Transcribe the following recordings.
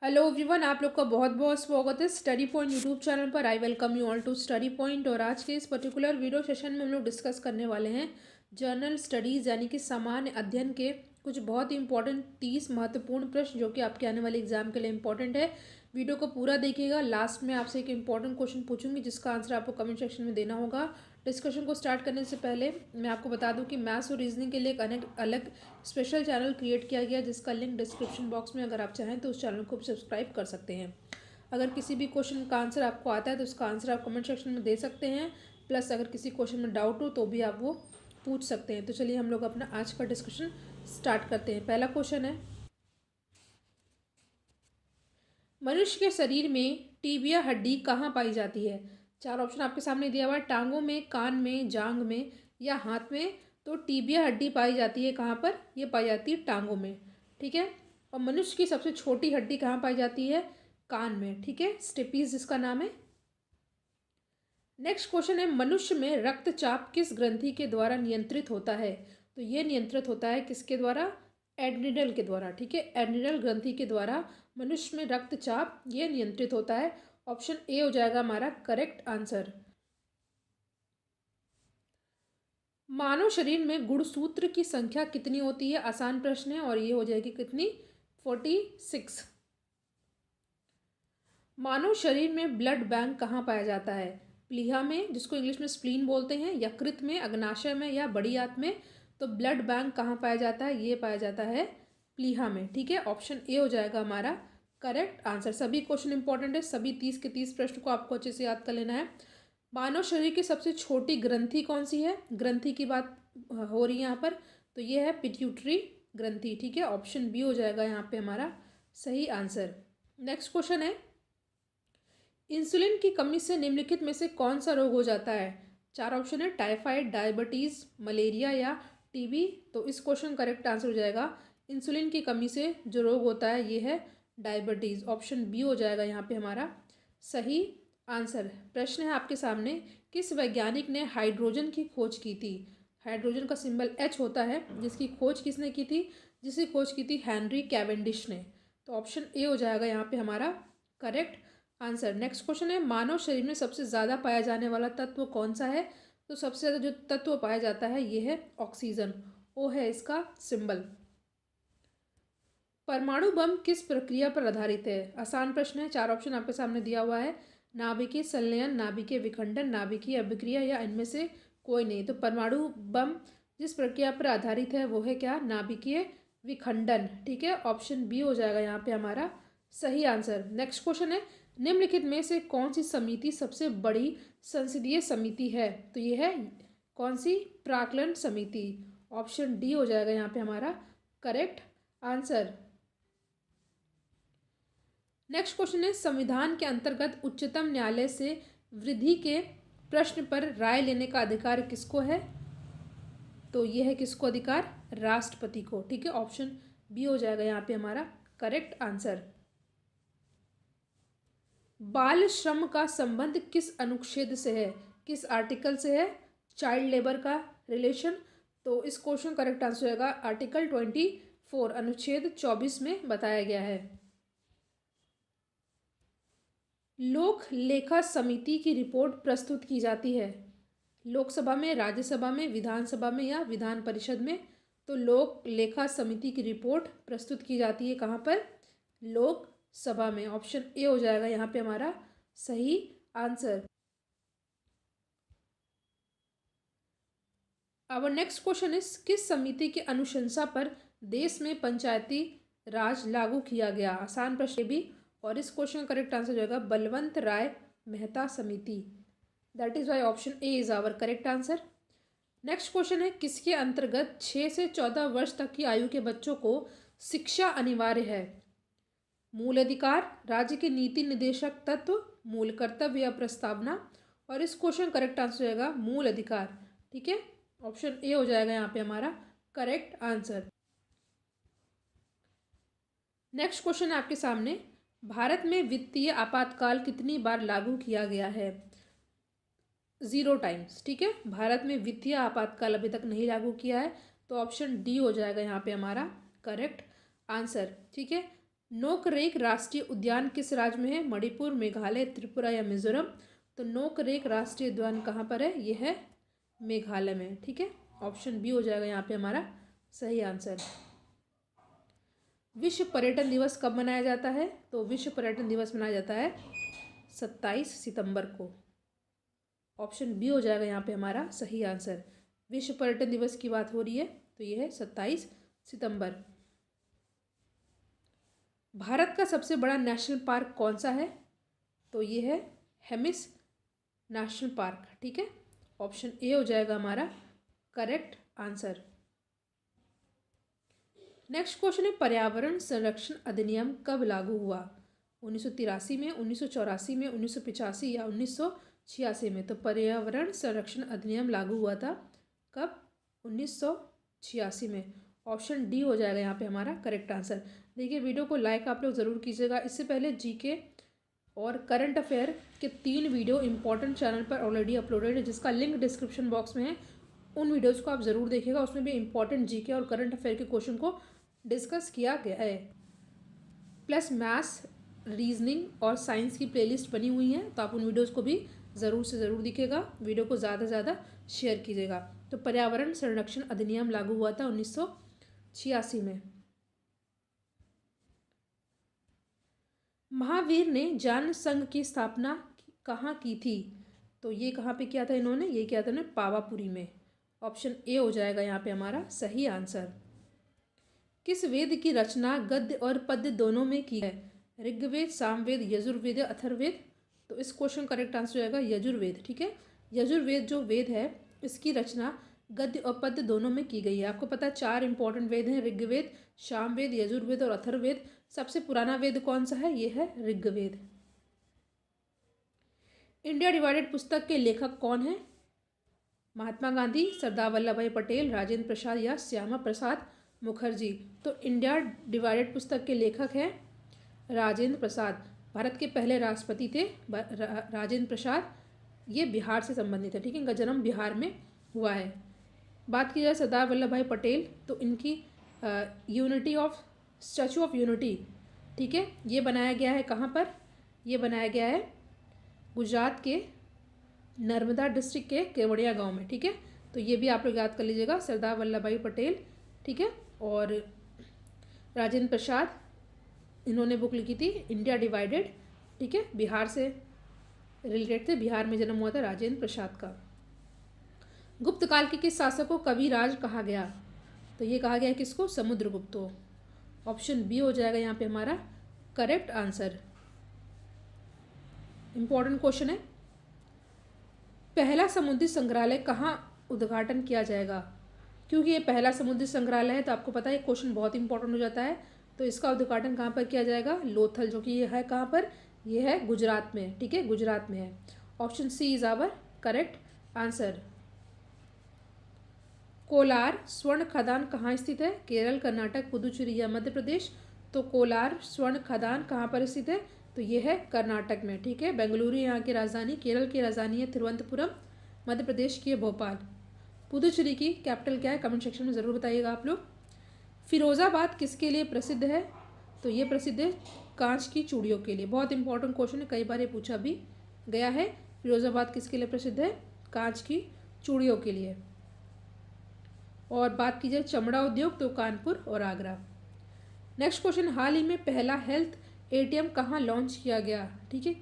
Hello everyone, आप लोग का बहुत बहुत स्वागत है स्टडी पॉइंट यूट्यूब चैनल पर। I welcome you all to study point. और आज के इस पर्टिकुलर वीडियो सेशन में हम लोग डिस्कस करने वाले हैं जर्नल स्टडीज़ यानी कि सामान्य अध्ययन के कुछ बहुत ही इंपॉर्टेंट 30 महत्वपूर्ण प्रश्न जो कि आपके आने वाले एग्जाम के लिए इंपॉर्टेंट है। वीडियो को पूरा देखिएगा। लास्ट में आपसे एक इंपॉर्टेंट क्वेश्चन पूछूंगी जिसका आंसर आपको कमेंट सेक्शन में देना होगा। डिस्कशन को स्टार्ट करने से पहले मैं आपको बता दूं कि मैथ्स और रीजनिंग के लिए एक अलग स्पेशल चैनल क्रिएट किया गया जिसका लिंक डिस्क्रिप्शन बॉक्स में, अगर आप चाहें तो उस चैनल को सब्सक्राइब कर सकते हैं। अगर किसी भी क्वेश्चन का आंसर आपको आता है तो उसका आंसर आप कमेंट सेक्शन में दे सकते हैं। प्लस अगर किसी क्वेश्चन में डाउट हो तो भी आप वो पूछ सकते हैं। तो चलिए हम लोग अपना आज का डिस्कशन स्टार्ट करते हैं। पहला क्वेश्चन है, मनुष्य के शरीर में टीबिया हड्डी कहाँ पाई जाती है? चार ऑप्शन आपके सामने दिया हुआ है, टांगों में, कान में, जांग में या हाथ में। तो टीबिया हड्डी पाई जाती है कहाँ पर? ये पाई जाती है टांगों में, ठीक है। और मनुष्य की सबसे छोटी हड्डी कहाँ पाई जाती है? कान में, ठीक है, स्टेपीज जिसका नाम है। नेक्स्ट क्वेश्चन है, मनुष्य में रक्तचाप किस ग्रंथि के द्वारा नियंत्रित होता है? तो ये नियंत्रित होता है किसके द्वारा? एड्रिनल के द्वारा, ठीक है। एड्रिनल ग्रंथि के द्वारा मनुष्य में रक्तचाप ये नियंत्रित होता है। ऑप्शन ए हो जाएगा हमारा करेक्ट आंसर। मानव शरीर में गुणसूत्र की संख्या कितनी होती है? आसान प्रश्न है और ये हो जाएगी कितनी? 46। मानव शरीर में ब्लड बैंक कहाँ पाया जाता है? प्लीहा में, जिसको इंग्लिश में स्प्लीन बोलते हैं, यकृत में, अग्नाशय में या बड़ी आंत में। तो ब्लड बैंक कहाँ पाया जाता है? ये पाया जाता है प्लीहा में, ठीक है। ऑप्शन ए हो जाएगा हमारा करेक्ट आंसर। सभी क्वेश्चन इंपॉर्टेंट है, सभी 30 के 30 प्रश्न को आपको अच्छे से याद कर लेना है। मानव शरीर की सबसे छोटी ग्रंथि कौन सी है? ग्रंथि की बात हो रही है यहाँ पर, तो ये है पिट्यूटरी ग्रंथि, ठीक है। ऑप्शन बी हो जाएगा यहाँ पे हमारा सही आंसर। नेक्स्ट क्वेश्चन है, इंसुलिन की कमी से निम्नलिखित में से कौन सा रोग हो जाता है? चार ऑप्शन है, टाइफाइड, डायबिटीज, मलेरिया या टीबी। तो इस क्वेश्चन करेक्ट आंसर हो जाएगा इंसुलिन की कमी से जो रोग होता है ये है डायबिटीज। ऑप्शन बी हो जाएगा यहाँ पे हमारा सही आंसर। प्रश्न है आपके सामने, किस वैज्ञानिक ने हाइड्रोजन की खोज की थी? हाइड्रोजन का सिंबल एच होता है, जिसकी खोज किसने की थी? जिसकी खोज की थी हेनरी कैवेंडिश ने। तो ऑप्शन ए हो जाएगा यहाँ पे हमारा करेक्ट आंसर। नेक्स्ट क्वेश्चन है, मानव शरीर में सबसे ज़्यादा पाया जाने वाला तत्व कौन सा है? तो सबसे ज़्यादा जो तत्व पाया जाता है ये है ऑक्सीजन, ओ है इसका सिंबल। परमाणु बम किस प्रक्रिया पर आधारित है? आसान प्रश्न है, चार ऑप्शन आपके सामने दिया हुआ है, नाभिकीय संलयन, नाभिकीय विखंडन, नाभिकीय अभिक्रिया या इनमें से कोई नहीं। तो परमाणु बम जिस प्रक्रिया पर आधारित है वो है क्या? नाभिकीय विखंडन, ठीक है। ऑप्शन बी हो जाएगा यहाँ पे हमारा सही आंसर। नेक्स्ट क्वेश्चन है, निम्नलिखित में से कौन सी समिति सबसे बड़ी संसदीय समिति है? तो ये है कौन सी? प्राक्कलन समिति। ऑप्शन डी हो जाएगा यहाँ पे हमारा करेक्ट आंसर। नेक्स्ट क्वेश्चन है, संविधान के अंतर्गत उच्चतम न्यायालय से वृद्धि के प्रश्न पर राय लेने का अधिकार किसको है? तो यह है किसको अधिकार? राष्ट्रपति को, ठीक है। ऑप्शन बी हो जाएगा यहाँ पे हमारा करेक्ट आंसर। बाल श्रम का संबंध किस अनुच्छेद से है? किस आर्टिकल से है? चाइल्ड लेबर का रिलेशन। तो इस क्वेश्चन करेक्ट आंसर होगा आर्टिकल 24, अनुच्छेद 24 में बताया गया है। लोक लेखा समिति की रिपोर्ट प्रस्तुत की जाती है लोकसभा में, राज्यसभा में, विधानसभा में या विधान परिषद में। तो लोक लेखा समिति की रिपोर्ट प्रस्तुत की जाती है कहाँ पर? लोकसभा में। ऑप्शन ए हो जाएगा यहाँ पे हमारा सही answer. Our next question is, किस समिति की अनुशंसा पर देश में पंचायती राज लागू किया गया? आसान प्रश्न भी, और इस क्वेश्चन का करेक्ट आंसर जाएगा बलवंत राय मेहता समिति। That is why option A is our correct answer. Next question है, किसके अंतर्गत 6 से 14 वर्ष तक की आयु के बच्चों को शिक्षा अनिवार्य है? मूल अधिकार, राज्य के नीति निर्देशक तत्व, मूल कर्तव्य या प्रस्तावना। और इस क्वेश्चन करेक्ट आंसर जाएगा मूल अधिकार, ठीक है। ऑप्शन ए हो जाएगा यहाँ पे हमारा करेक्ट आंसर। नेक्स्ट क्वेश्चन है आपके सामने, भारत में वित्तीय आपातकाल कितनी बार लागू किया गया है? 0 टाइम्स, ठीक है। भारत में वित्तीय आपातकाल अभी तक नहीं लागू किया है, तो ऑप्शन डी हो जाएगा यहाँ पे हमारा करेक्ट आंसर, ठीक है। नोकरेक राष्ट्रीय उद्यान किस राज्य में है? मणिपुर, मेघालय, त्रिपुरा या मिजोरम? तो नोकरेक राष्ट्रीय उद्यान कहाँ पर है? ये है मेघालय में। ठीक है, ऑप्शन बी हो जाएगा यहाँ पे हमारा सही आंसर। विश्व पर्यटन दिवस कब मनाया जाता है? तो विश्व पर्यटन दिवस मनाया जाता है 27 सितंबर को। ऑप्शन बी हो जाएगा यहाँ पे हमारा सही आंसर। विश्व पर्यटन दिवस की बात हो रही है तो ये है 27 सितंबर। भारत का सबसे बड़ा नेशनल पार्क कौन सा है? तो ये है हेमिस नेशनल पार्क। ठीक है, ऑप्शन ए हो जाएगा हमारा करेक्ट आंसर। नेक्स्ट क्वेश्चन है पर्यावरण संरक्षण अधिनियम कब लागू हुआ? 1983 में, 1984 में, 1985 या 1986 में? तो पर्यावरण संरक्षण अधिनियम लागू हुआ था कब? 1986 में। ऑप्शन डी हो जाएगा यहाँ पे हमारा करेक्ट आंसर। देखिए, वीडियो को लाइक आप लोग ज़रूर कीजिएगा। इससे पहले जीके और करंट अफेयर के 3 वीडियो इंपॉर्टेंट चैनल पर ऑलरेडी अपलोडेड है, जिसका लिंक डिस्क्रिप्शन बॉक्स में है। उन वीडियोज़ को आप ज़रूर देखिएगा, उसमें भी इंपॉर्टेंट जीके और करंट अफेयर के क्वेश्चन को डिस्कस किया गया है। प्लस मैथ्स, रीजनिंग और साइंस की प्लेलिस्ट बनी हुई है, तो आप उन वीडियोज़ को भी ज़रूर से ज़रूर दिखेगा। वीडियो को ज़्यादा से ज़्यादा शेयर कीजिएगा। तो पर्यावरण संरक्षण अधिनियम लागू हुआ था 1986 में। महावीर ने जान संघ की स्थापना कहाँ की थी? तो ये कहाँ पे किया था इन्होंने? ये किया था इन्होंने पावापुरी में। ऑप्शन ए हो जाएगा यहाँ पे हमारा सही आंसर। किस वेद की रचना गद्य और पद्य दोनों में की है? ऋग्वेद, सामवेद, यजुर्वेद या अथर्ववेद? तो इस क्वेश्चन करेक्ट आंसर हो जाएगा यजुर्वेद। ठीक है, यजुर्वेद जो वेद है इसकी रचना गद्य और पद्य दोनों में की गई है। आपको पता है 4 इंपॉर्टेंट वेद हैं, ऋग्वेद, सामवेद, यजुर्वेद और अथर्ववेद। सबसे पुराना वेद कौन सा है? ये है ऋग्वेद। इंडिया डिवाइडेड पुस्तक के लेखक कौन है? महात्मा गांधी, सरदार वल्लभ भाई पटेल, राजेंद्र प्रसाद या श्यामा प्रसाद मुखर्जी? तो इंडिया डिवाइडेड पुस्तक के लेखक हैं राजेंद्र प्रसाद। भारत के पहले राष्ट्रपति थे राजेंद्र प्रसाद। ये बिहार से संबंधित है। ठीक है, इनका जन्म बिहार में हुआ है। बात की जाए सरदार वल्लभ भाई पटेल, तो इनकी unity of statute of unity, ठीक है, ये बनाया गया है कहाँ पर? ये बनाया गया है गुजरात के नर्मदा डिस्ट्रिक्ट के केवड़िया गांव में। ठीक है, तो ये भी आप लोग याद कर लीजिएगा, सरदार वल्लभ भाई पटेल। ठीक है, और राजेंद्र प्रसाद, इन्होंने बुक लिखी थी इंडिया डिवाइडेड। ठीक है, बिहार से रिलेटेड थे, बिहार में जन्म हुआ था राजेंद्र प्रसाद का। गुप्त काल के किस शासक को कविराज कहा गया? तो ये कहा गया किसको? समुद्रगुप्त को। ऑप्शन बी हो जाएगा यहाँ पे हमारा करेक्ट आंसर। इंपॉर्टेंट क्वेश्चन है, पहला समुद्री संग्रहालय कहाँ उद्घाटन किया जाएगा? क्योंकि ये पहला समुद्री संग्रहालय है तो आपको पता है क्वेश्चन बहुत इंपॉर्टेंट हो जाता है। तो इसका उद्घाटन कहाँ पर किया जाएगा? लोथल, जो कि ये है कहाँ पर? ये है गुजरात में। ठीक है, गुजरात में है। Option C is our correct answer. Kolar स्वर्ण खदान कहाँ स्थित है? केरल, कर्नाटक, पुदुचेरी या मध्य प्रदेश? तो कोलार स्वर्ण खदान कहाँ पर स्थित है? तो ये है कर्नाटक में। ठीक है, बेंगलुरु यहाँ की राजधानी, केरल की राजधानी है तिरुवनंतपुरम, मध्य प्रदेश की है भोपाल। पुदुचेरी की कैपिटल क्या है? कमेंट सेक्शन में ज़रूर बताइएगा आप लोग। फिरोज़ाबाद किसके लिए प्रसिद्ध है? तो ये प्रसिद्ध है कांच की चूड़ियों के लिए। बहुत इंपॉर्टेंट क्वेश्चन है, कई बार ये पूछा भी गया है। फिरोज़ाबाद किसके लिए प्रसिद्ध है? कांच की चूड़ियों के लिए। और बात की जाए चमड़ा उद्योग, तो कानपुर और आगरा। नेक्स्ट क्वेश्चन, हाल ही में पहला हेल्थ एटीएम कहाँ लॉन्च किया गया? ठीक है,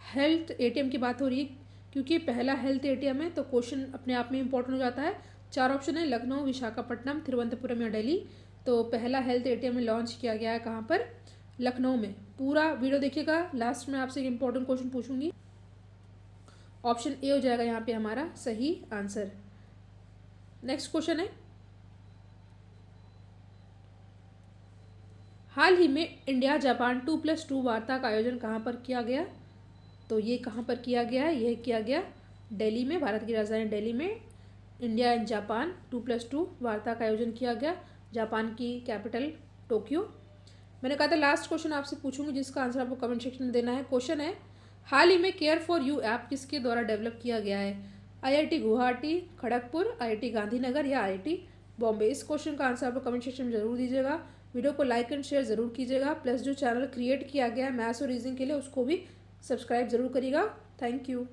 हेल्थ एटीएम की बात हो रही है क्योंकि पहला हेल्थ एटीएम है, तो क्वेश्चन अपने आप में इंपॉर्टेंट हो जाता है। 4 ऑप्शन है, लखनऊ, विशाखापट्टनम, तिरुवनंतपुरम या दिल्ली। तो पहला हेल्थ एटीएम लॉन्च किया गया है कहाँ पर? लखनऊ में। पूरा वीडियो देखिएगा, लास्ट में आपसे एक इंपॉर्टेंट क्वेश्चन पूछूंगी। ऑप्शन ए हो जाएगा यहाँ पे हमारा सही आंसर। नेक्स्ट क्वेश्चन है, हाल ही में इंडिया जापान 2+2 वार्ता का आयोजन कहाँ पर किया गया? तो ये कहाँ पर किया गया है? यह किया गया दिल्ली में, भारत की राजधानी दिल्ली में। इंडिया एंड जापान 2+2 वार्ता का आयोजन किया गया। जापान की कैपिटल टोक्यो। मैंने कहा था लास्ट क्वेश्चन आपसे पूछूंगी जिसका आंसर आपको कमेंट सेक्शन में देना है। क्वेश्चन है, हाल ही में केयर फॉर यू ऐप किसके द्वारा डेवलप किया गया है? IIT गुवाहाटी, खड़गपुर, IIT गांधीनगर या IIT बॉम्बे? इस क्वेश्चन का आंसर आपको कमेंट सेक्शन में जरूर दीजिएगा। वीडियो को लाइक एंड शेयर ज़रूर कीजिएगा, प्लस जो चैनल क्रिएट किया गया है मैथ्स और रीजनिंग के लिए उसको भी सब्सक्राइब ज़रूर करिएगा। Thank you.